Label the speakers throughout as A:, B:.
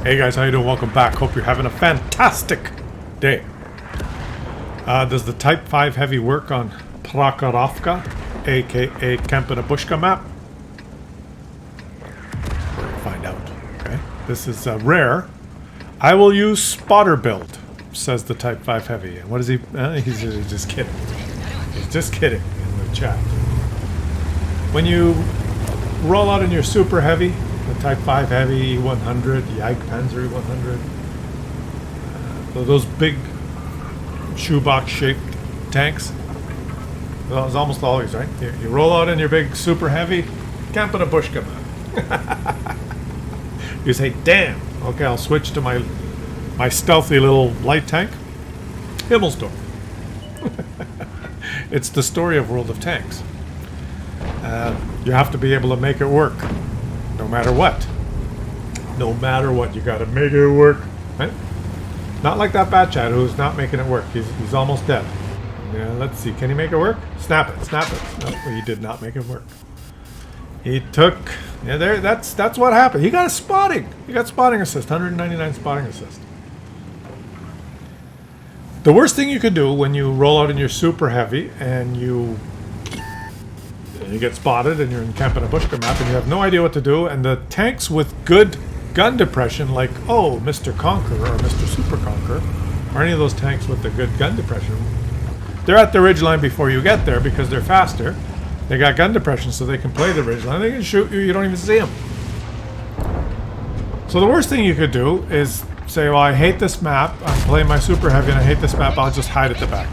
A: Hey guys, how you doing? Welcome back. Hope you're having a fantastic day. Does the Type 5 Heavy work on Prokhorovka, aka Kempina-Bushka map? We'll find out. Okay. This is rare. I will use spotter build, says the Type 5 Heavy. And what is he? He's just kidding. He's just kidding in the chat. When you roll out in your super heavy, the Type 5 Heavy, E100, Yike Panzer E100, those big shoebox-shaped tanks. Well, it's almost always, right? You roll out in your big super heavy, Kempina-Bushka. You say, damn, okay, I'll switch to my stealthy little light tank, Himmelsdorf. It's the story of World of Tanks. You have to be able to make it work. No matter what. No matter what, you gotta make it work. Right? Not like that bat chat who's not making it work. He's almost dead. Yeah, let's see. Can he make it work? Snap it. Snap it. No, he did not make it work. He took... Yeah, there. That's what happened. He got a spotting. He got spotting assist. 199 spotting assist. The worst thing you could do when you roll out in your super heavy and you get spotted and you're in Kempina-Bushka map and you have no idea what to do, and the tanks with good gun depression like, oh, Mr. Conqueror or Mr. Super Conqueror, or any of those tanks with the good gun depression, they're at the ridgeline before you get there because they're faster. They got gun depression so they can play the ridgeline. They can shoot you, you don't even see them. So the worst thing you could do is say, well, I hate this map, I'm playing my super heavy and I hate this map, I'll just hide at the back.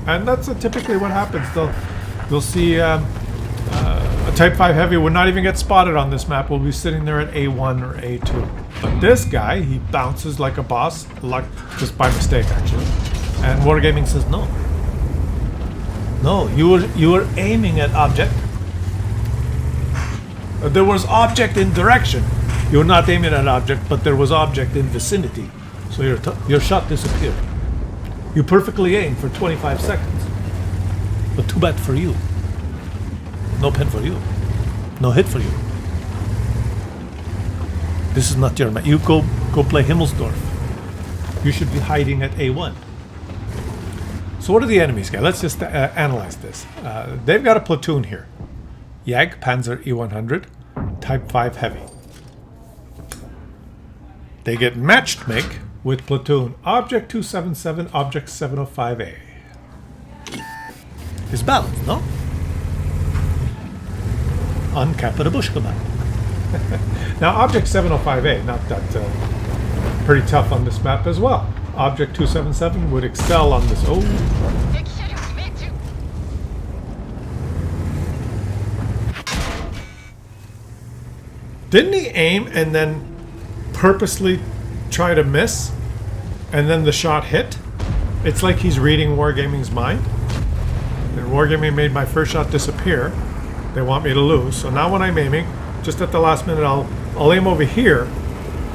A: And that's typically what happens. They'll see a Type 5 Heavy would not even get spotted on this map. We'll be sitting there at A1 or A2. But this guy, he bounces like a boss, just by mistake actually. And Wargaming says no. No, you were aiming at object. There was object in direction. You were not aiming at object, but there was object in vicinity. So your shot disappeared. You perfectly aimed for 25 seconds. But too bad for you. No pen for you. No hit for you. This is not your map. You go play Himmelsdorf. You should be hiding at A1. So what are the enemies got? Let's just analyze this. They've got a platoon here. Jag Panzer E100, Type 5 Heavy. They get matched make with platoon Object 277, Object 705A. It's balanced, no? On Kempina-Bushka map. Now, Object 705A, not that pretty tough on this map as well. Object 277 would excel on this. Oh. Didn't he aim and then purposely try to miss? And then the shot hit? It's like he's reading Wargaming's mind. And Wargaming made my first shot disappear. They want me to lose. So now when I'm aiming, just at the last minute, I'll aim over here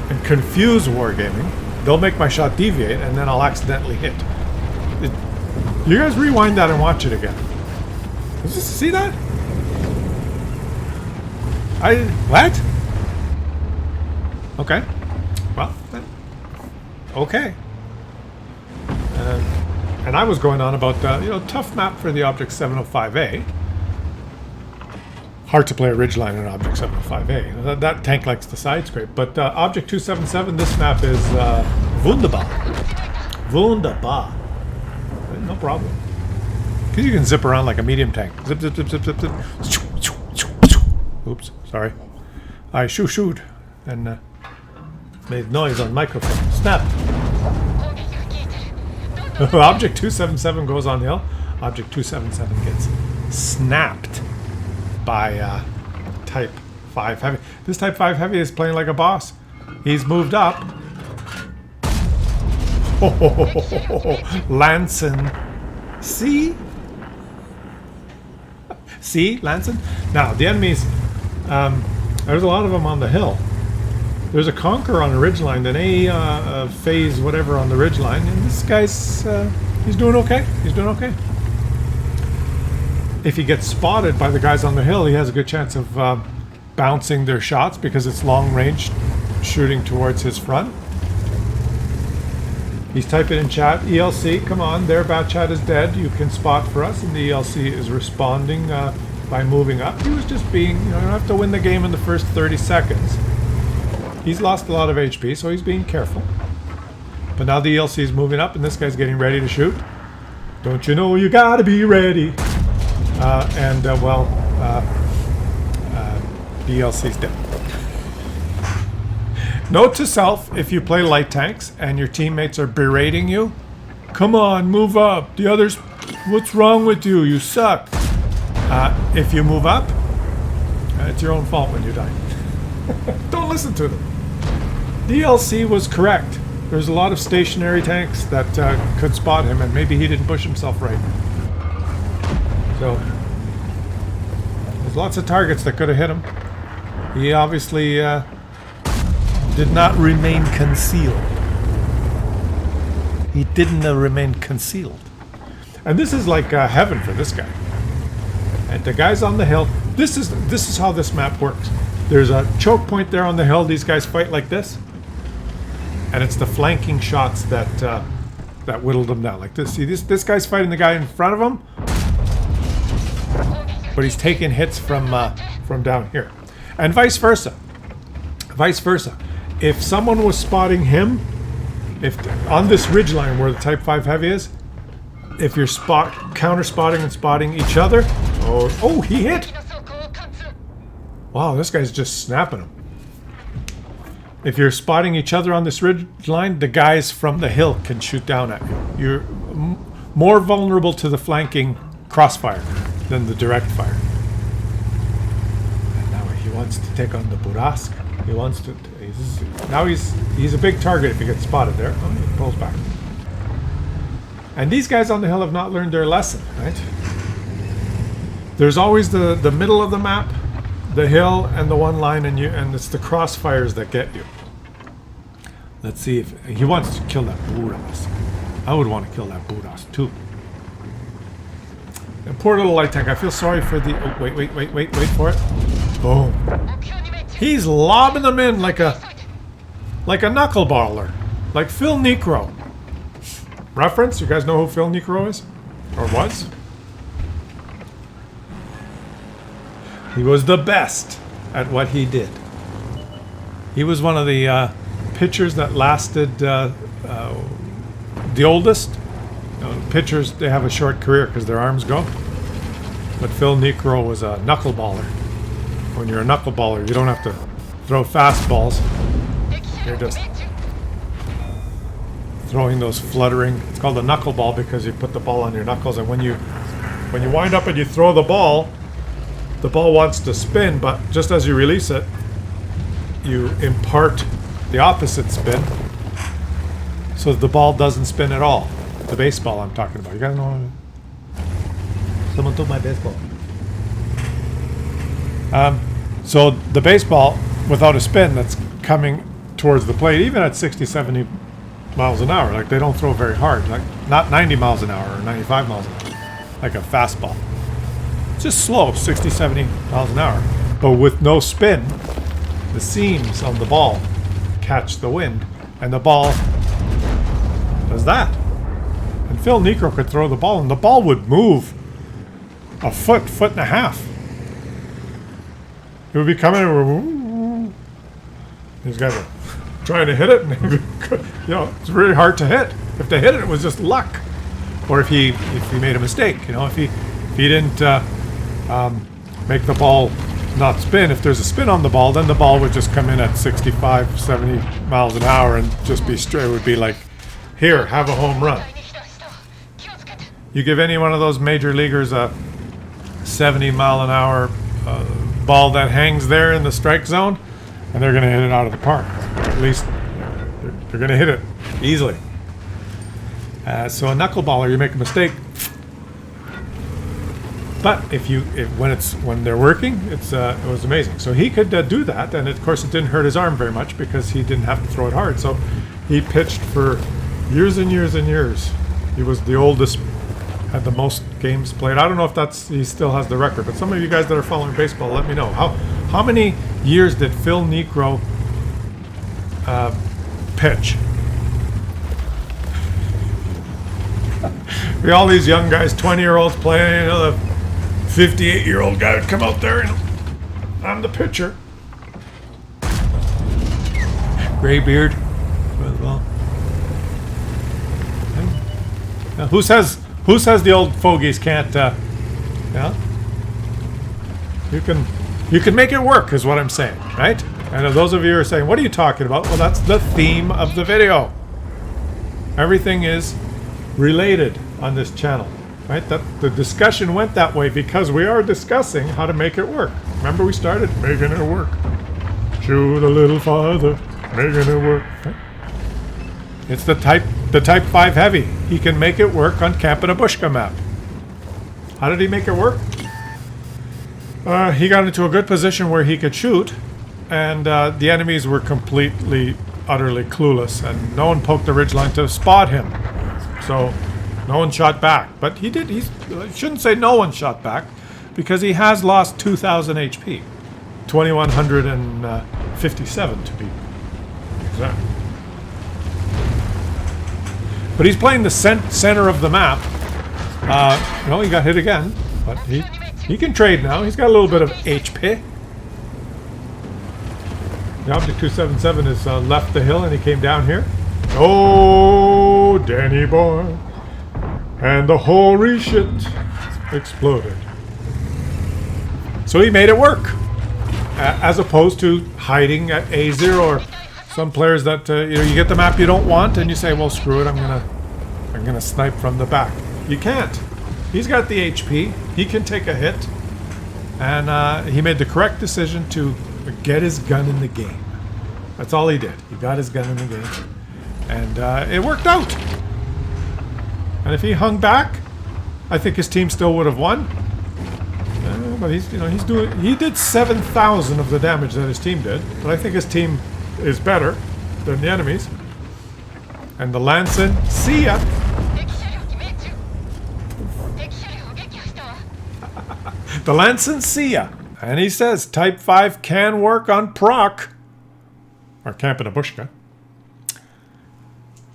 A: and confuse Wargaming. They'll make my shot deviate, and then I'll accidentally hit. You guys rewind that and watch it again. See that? What? Okay. Well, okay. And I was going on about, tough map for the Object 705A. Hard to play a ridgeline in Object 705A. That tank likes the side scrape. But Object 277, this map is wunderbar. Wunderbar. No problem. Because you can zip around like a medium tank. Zip, zip, zip, zip, zip, zip. Oops, sorry. I shoot and made noise on microphone. Snap. Object 277 goes on hill. Object 277 gets snapped by Type 5 Heavy. This Type 5 Heavy is playing like a boss. He's moved up. Lanson. See? See, Lanson? Now, the enemies, there's a lot of them on the hill. There's a Conqueror on the ridgeline, then a phase whatever on the ridgeline, and this guy's, he's doing okay. He's doing okay. If he gets spotted by the guys on the hill, he has a good chance of bouncing their shots because it's long-range shooting towards his front. He's typing in chat, ELC, come on, their bat chat is dead. You can spot for us. And the ELC is responding by moving up. He was just being, you don't have to win the game in the first 30 seconds. He's lost a lot of HP, so he's being careful. But now the ELC is moving up, and this guy's getting ready to shoot. Don't you know you gotta be ready? The ELC's dead. Note to self, if you play light tanks and your teammates are berating you, come on, move up. The others, what's wrong with you? You suck. If you move up, it's your own fault when you die. Don't listen to them. DLC was correct. There's a lot of stationary tanks that could spot him, and maybe he didn't push himself right. So, there's lots of targets that could have hit him. He obviously did not remain concealed. He didn't remain concealed. And this is like heaven for this guy. And the guys on the hill, this is how this map works. There's a choke point there on the hill. These guys fight like this. And it's the flanking shots that that whittled them down. Like this. See, this guy's fighting the guy in front of him. But he's taking hits from down here. And vice versa. Vice versa. If someone was spotting him, if on this ridgeline where the Type 5 Heavy is, if you're counter spotting and spotting each other, oh, he hit! Wow, this guy's just snapping him. If you're spotting each other on this ridgeline, the guys from the hill can shoot down at you. You're more vulnerable to the flanking crossfire than the direct fire. And now he wants to take on the Burask. He wants to. Now he's a big target if he gets spotted there. Oh, he pulls back. And these guys on the hill have not learned their lesson, right? There's always the middle of the map, the hill, and the one line, and it's the crossfires that get you. Let's see if he wants to kill that Burask. I would want to kill that Burask too. And poor little light tank. I feel sorry for the. Oh, wait for it. Boom. He's lobbing them in like a knuckleballer, like Phil Necro. Reference? You guys know who Phil Necro is? Or was? He was the best at what he did. He was one of the pitchers that lasted the oldest. Pitchers, they have a short career because their arms go. But Phil Necro was a knuckleballer. When you're a knuckleballer, you don't have to throw fastballs. You're just throwing those fluttering. It's called a knuckleball because you put the ball on your knuckles, and when you wind up and you throw the ball wants to spin, but just as you release it, you impart the opposite spin, so the ball doesn't spin at all. The baseball I'm talking about. You guys know? Someone took my baseball. So the baseball, without a spin, that's coming towards the plate, even at 60, 70 miles an hour, like they don't throw very hard, like not 90 miles an hour or 95 miles an hour, like a fastball. It's just slow, 60, 70 miles an hour. But with no spin, the seams on the ball catch the wind, and the ball does that. And Phil Necro could throw the ball, and the ball would move a foot and a half. It would be coming and these guys are trying to hit it, and it's really hard to hit. If they hit it, it was just luck. Or if he made a mistake, if he didn't make the ball not spin. If there's a spin on the ball, then the ball would just come in at 65, 70 miles an hour and just be straight. It would be like, here, have a home run. You give any one of those major leaguers a 70 mile an hour ball that hangs there in the strike zone, and they're going to hit it out of the park. At least they're going to hit it easily. So a knuckleballer, you make a mistake. But when they're working, it was amazing. So he could do that, and of course it didn't hurt his arm very much because he didn't have to throw it hard. So he pitched for years and years and years. He was the oldest, had the most games played. I don't know if he still has the record, but some of you guys that are following baseball, let me know. How many years did Phil Necro pitch. All these young guys, 20-year-olds playing, you know, the 58-year-old guy would come out there and I'm the pitcher. Gray beard as well. Now, who says the old fogies can't? Yeah, you can make it work, is what I'm saying, right? And those of you who are saying, "What are you talking about?" Well, that's the theme of the video. Everything is related on this channel, right? That the discussion went that way because we are discussing how to make it work. Remember, we started making it work. Shoot a little farther, making it work. Right? It's the Type 5 Heavy. He can make it work on Kapanabushka map. How did he make it work? He got into a good position where he could shoot, and the enemies were completely, utterly clueless, and no one poked the ridgeline to spot him. So no one shot back. But he did. I shouldn't say no one shot back, because he has lost 2,000 HP. 2,157 to be exact. But he's playing the center of the map. No, he got hit again, but he can trade now. He's got a little bit of HP. The Object 277 has left the hill and he came down here. Oh, Danny boy. And the holy shit exploded. So he made it work. As opposed to hiding at A0 or some players that you get the map you don't want and you say, well, screw it, I'm gonna snipe from the back. You can't. He's got the HP. He can take a hit, and he made the correct decision to get his gun in the game. That's all he did. He got his gun in the game, and it worked out. And if he hung back, I think his team still would have won. But he did 7,000 of the damage that his team did. But I think his team is better than the enemies. And the Lanson, see ya. The Lanson, see ya. And he says Type 5 can work on Proc, or Kapanabushka.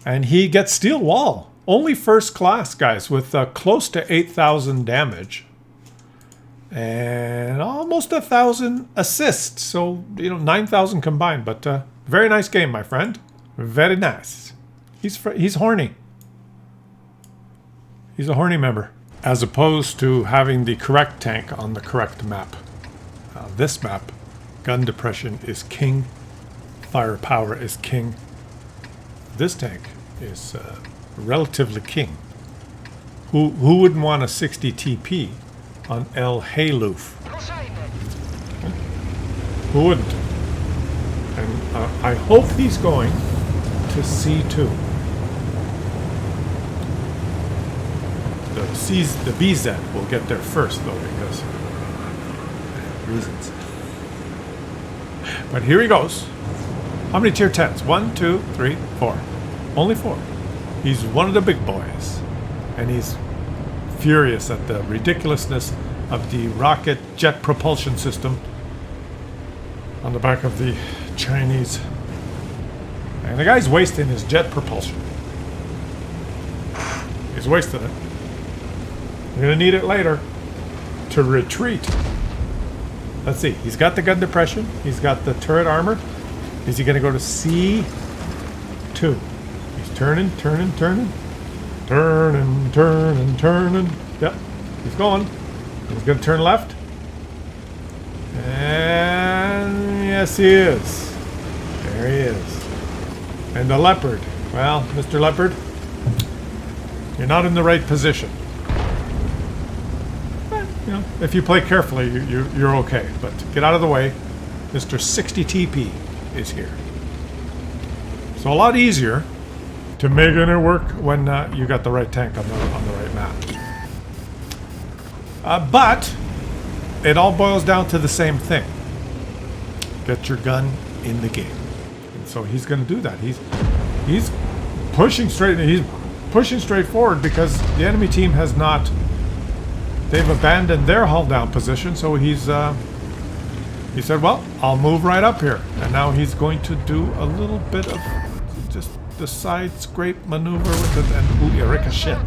A: And he gets Steel Wall. Only first class, guys, with close to 8,000 damage. And almost 1,000 assists. So, 9,000 combined. But very nice game, my friend. Very nice. He's horny. He's a horny member. As opposed to having the correct tank on the correct map. This map, gun depression is king. Firepower is king. This tank is relatively king. Who wouldn't want a 60 TP on El Haloof? Who wouldn't? And I hope he's going to C2. The BZ will get there first, though, because reasons. But here he goes. How many tier 10s? 1, 2, 3, 4. Only 4. He's one of the big boys. And he's furious at the ridiculousness of the rocket jet propulsion system on the back of the Chinese. And the guy's wasting his jet propulsion. He's wasting it. You're going to need it later to retreat. Let's see. He's got the gun depression. He's got the turret armor. Is he going to go to C2? He's turning. Yep. He's going. He's going to turn left. And yes, he is. There he is. And the Leopard. Well, Mr. Leopard, you're not in the right position. If you play carefully, you're okay. But get out of the way. Mr. 60 TP is here. So a lot easier to making it work when you got the right tank on the right map. But it all boils down to the same thing. Get your gun in the game. And so he's going to do that. He's pushing straight. He's pushing straight forward because the enemy team has not. They've abandoned their hull down position, so he's He said, well, I'll move right up here. And now he's going to do a little bit of just the side scrape maneuver with it, and ooh, you ricochet.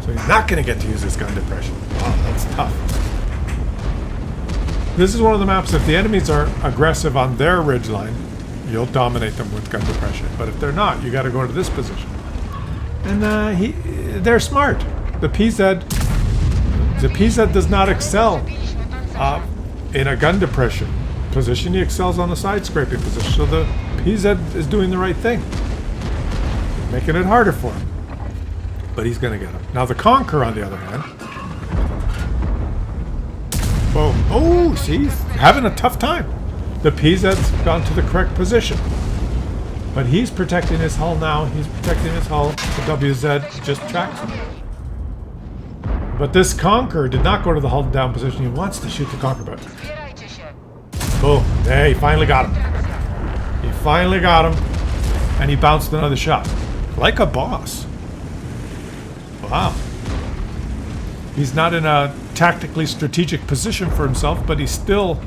A: So he's not going to get to use his gun depression. Wow, that's tough. This is one of the maps, if the enemies are aggressive on their ridgeline, you'll dominate them with gun depression. But if they're not, you got to go to this position. And they're smart. The PZ does not excel in a gun depression position. He excels on the side scraping position. So the PZ is doing the right thing, making it harder for him. But he's going to get him. Now the Conqueror, on the other hand. Boom. Oh, see, he's having a tough time. The PZ's gone to the correct position. But he's protecting his hull now. He's protecting his hull. The WZ just tracks him. But this Conqueror did not go to the hull down position. He wants to shoot the Conqueror. Boom. There, he finally got him. He finally got him. And he bounced another shot. Like a boss. Wow. He's not in a tactically strategic position for himself, but he still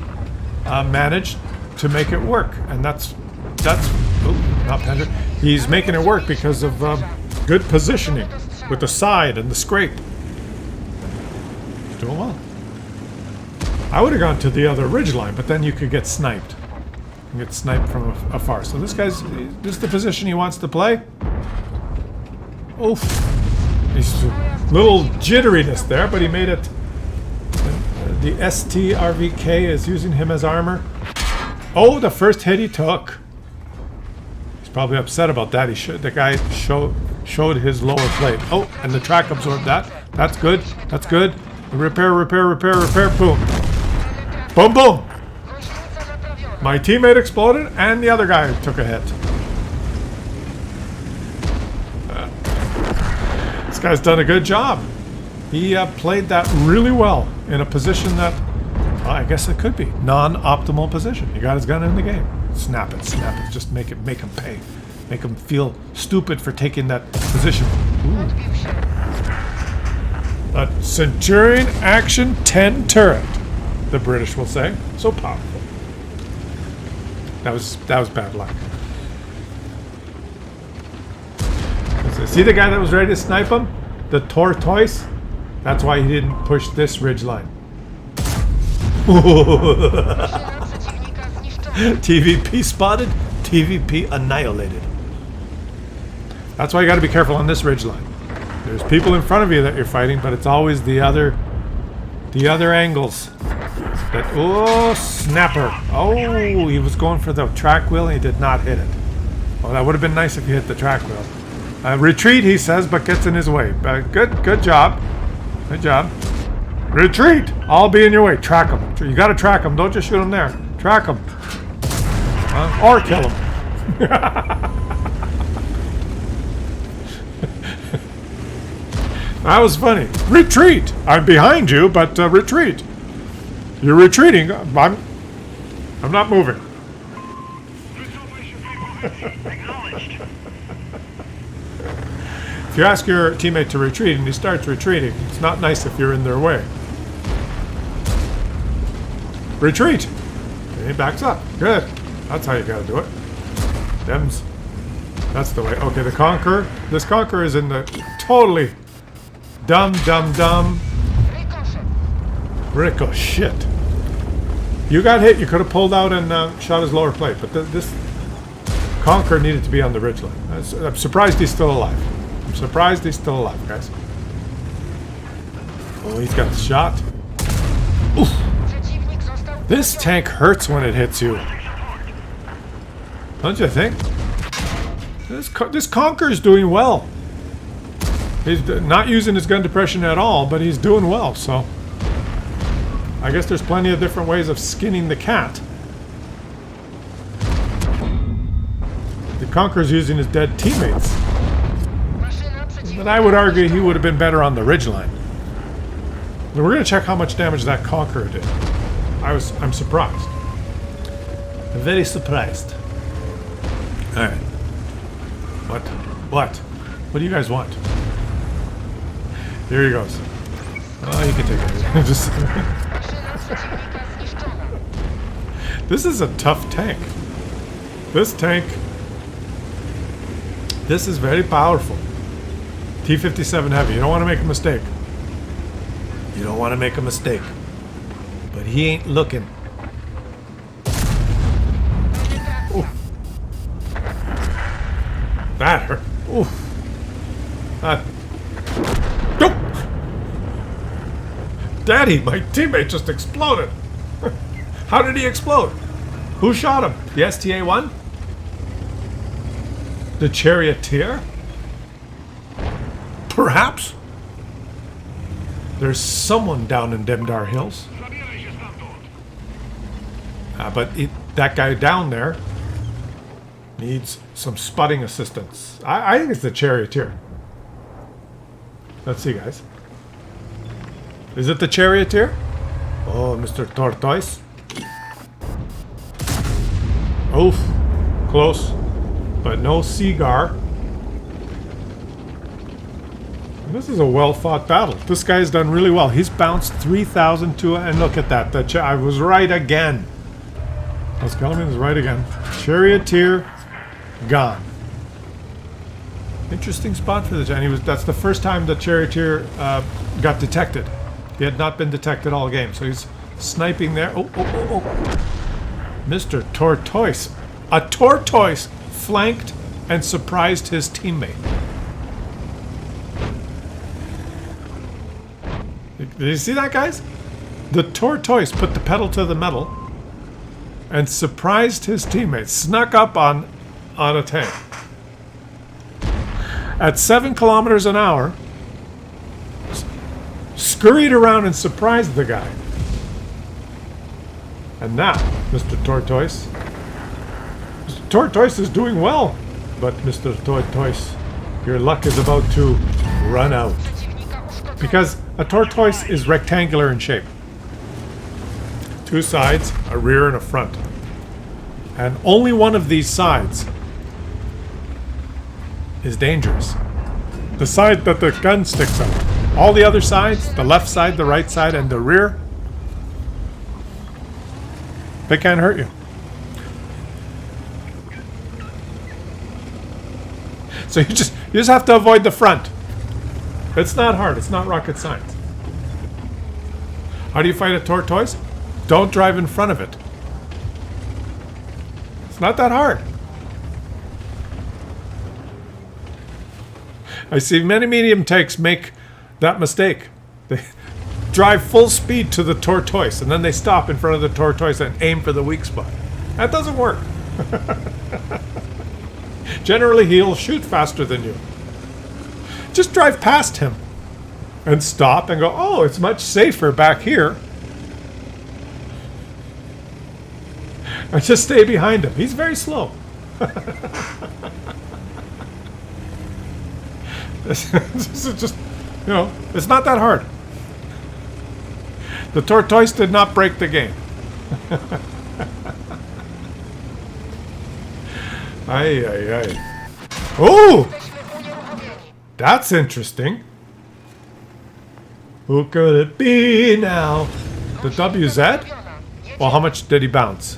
A: managed to make it work. And that's oh, not Pender. He's making it work because of good positioning with the side and the scrape. He's doing well. I would have gone to the other ridgeline, but then you could get sniped. You get sniped from afar. So this is the position he wants to play. Oof. He's a little jitteriness there, but he made it. The STRVK is using him as armor. Oh, the first hit he took. He's probably upset about that. The guy showed his lower plate. Oh, and the track absorbed that. That's good. That's good. Repair, repair, repair, repair. Boom. Boom, boom. My teammate exploded, and the other guy took a hit. This guy's done a good job. He played that really well in a position that, well, I guess it could be non-optimal position. He got his gun in the game. Snap it, snap it. Just make him pay. Make him feel stupid for taking that position. Ooh. A Centurion Action 10 turret, the British will say. So powerful. That was bad luck. See the guy that was ready to snipe him? The tortoise? That's why he didn't push this ridgeline. TVP spotted, TVP annihilated. That's why you got to be careful on this ridgeline. There's people in front of you that you're fighting, but it's always the other angles. That, oh, snapper. Oh, he was going for the track wheel and he did not hit it. Well, that would have been nice if you hit the track wheel. Retreat, he says, but gets in his way. Good job. Good job. Retreat! I'll be in your way. Track him. You gotta track him. Don't just shoot him there. Track him. Or kill him. That was funny. Retreat! I'm behind you, but retreat. You're retreating. I'm not moving. If you ask your teammate to retreat and he starts retreating, it's not nice if you're in their way. Retreat! And he backs up. Good. That's how you gotta do it. Dems. That's the way. Okay, the Conqueror. This Conqueror is in the totally dumb. Ricochet. You got hit. You could have pulled out and shot his lower plate, but this Conqueror needed to be on the ridgeline. I'm surprised he's still alive. I'm surprised he's still alive, guys. Oh, he's got the shot. Oof. This tank hurts when it hits you. Don't you think? This Conqueror's doing well. He's not using his gun depression at all, but he's doing well, so I guess there's plenty of different ways of skinning the cat. The Conqueror's using his dead teammates. But I would argue he would have been better on the ridgeline. We're going to check how much damage that Conqueror did. I'm surprised. I'm very surprised. Alright. What do you guys want? Here he goes. Oh, you can take it. Just This is a tough tank. This tank, this is very powerful. T-57 heavy. You don't want to make a mistake. You don't want to make a mistake. But he ain't looking. Ooh. That hurt. Ooh. Nope. Daddy, my teammate just exploded. How did he explode? Who shot him? The STA-1? The Charioteer? Perhaps? There's someone down in Demdar Hills. But that guy down there needs some spotting assistance. I think it's the Charioteer. Let's see, guys. Is it the Charioteer? Oh, Mr. Tortoise. Oof. Close. But no Seagar. This is a well-fought battle. This guy's done really well. He's bounced 3,002, and look at that. I was right again. Kellerman is right again. Charioteer, gone. Interesting spot for the Jan. That's the first time the Charioteer got detected. He had not been detected all game, so he's sniping there. Oh. Mr. Tortoise. A Tortoise flanked and surprised his teammate. Did you see that, guys? The Tortoise put the pedal to the metal and surprised his teammate. Snuck up on a tank. At 7 kilometers an hour, scurried around and surprised the guy. And now, Mr. Tortoise. Mr. Tortoise is doing well. But Mr. Tortoise, your luck is about to run out. Because a tortoise is rectangular in shape. 2 sides, a rear and a front. And only one of these sides is dangerous. The side that the gun sticks out. All the other sides, the left side, the right side, and the rear, they can't hurt you. So you just have to avoid the front. It's not hard. It's not rocket science. How do you fight a tortoise? Don't drive in front of it. It's not that hard. I see many medium tanks make that mistake. They drive full speed to the tortoise, and then they stop in front of the tortoise and aim for the weak spot. That doesn't work. Generally, he'll shoot faster than you. Just drive past him and stop and go, oh, it's much safer back here. And just stay behind him. He's very slow. This is just, it's not that hard. The tortoise did not break the game. Ay. Oh! That's interesting. Who could it be now? The WZ? Well, how much did he bounce?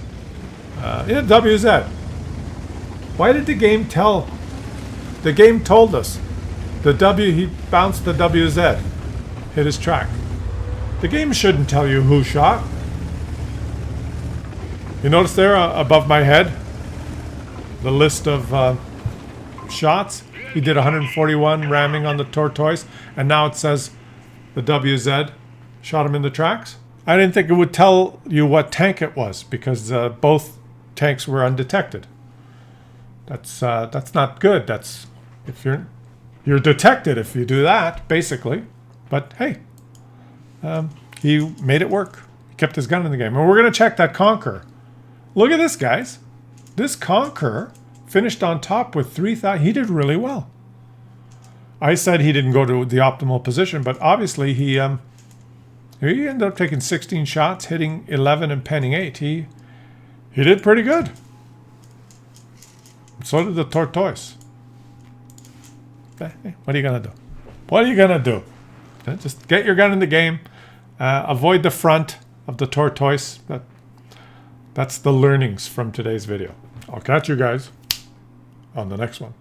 A: Yeah, WZ. Why did the game tell? The game told us. He bounced the WZ. Hit his track. The game shouldn't tell you who shot. You notice there above my head? The list of shots. He did 141 ramming on the tortoise, and now it says the WZ shot him in the tracks. I didn't think it would tell you what tank it was because both tanks were undetected. That's not good. That's if you're detected if you do that, basically. But hey, he made it work. He kept his gun in the game, and we're gonna check that Conqueror. Look at this, guys. This Conqueror finished on top with 3,000. He did really well. I said he didn't go to the optimal position, but obviously he ended up taking 16 shots, hitting 11 and penning 8. He did pretty good. So did the tortoise. What are you gonna do? What are you gonna do? Just get your gun in the game. Avoid the front of the tortoise. That's the learnings from today's video. I'll catch you guys on the next one.